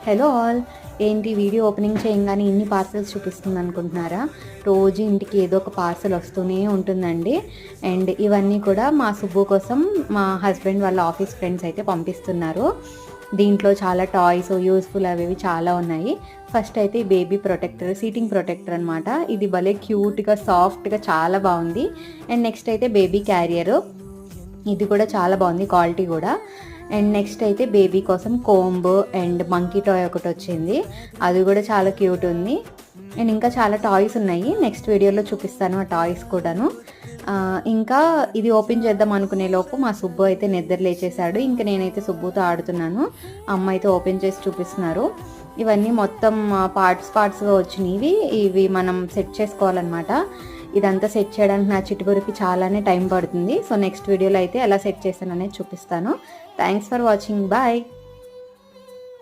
Hello all, ఏంటి video opening చేయగానే ఇన్ని పార్సల్స్ చూపిస్తుంది అనుకుంటున్నారా? రోజు ఇంటికి ఏదో ఒక పార్సల్ వస్తూనే ఉంటుందండి. అండ్ ఇవన్నీ కూడా మా సుబ్బు కోసం మా హస్బెండ్ వాళ్ళ ఆఫీస్ ఫ్రెండ్స్ అయితే పంపిస్తున్నారు. దీంట్లో చాలా టాయ్స్ యూస్ఫుల్ అవి చాలా ఉన్నాయి. ఫస్ట్ అయితే ఈ బేబీ ప్రొటెక్టర్, సీటింగ్ ప్రొటెక్టర్ అనమాట. ఇది భలే క్యూట్గా సాఫ్ట్గా చాలా బాగుంది. అండ్ నెక్స్ట్ అయితే బేబీ క్యారియర్, ఇది కూడా చాలా బాగుంది, క్వాలిటీ కూడా. అండ్ నెక్స్ట్ అయితే బేబీ కోసం కోంబ్ అండ్ మంకీ టాయ్ ఒకటి వచ్చింది, అది కూడా చాలా క్యూట్ ఉంది. అండ్ ఇంకా చాలా టాయ్స్ ఉన్నాయి, నెక్స్ట్ వీడియోలో చూపిస్తాను ఆ టాయ్స్ కూడాను. ఇంకా ఇది ఓపెన్ చేద్దాం అనుకునే లోపు మా సుబ్బు అయితే నిద్ర లేచేశాడు. ఇంకా నేనైతే సుబ్బుతో ఆడుతున్నాను, అమ్మ అయితే ఓపెన్ చేసి చూపిస్తున్నారు. ఇవన్నీ మొత్తం పార్ట్స్గా వచ్చినవి, ఇవి మనం సెట్ చేసుకోవాలన్నమాట. ఇదంతా సెట్ చేయడానికి నా చిట్టుబురికి చాలానే టైం పడుతుంది. సో నెక్స్ట్ వీడియోలో అయితే ఎలా సెట్ చేశాను అనేది చూపిస్తాను. Thanks for watching, bye.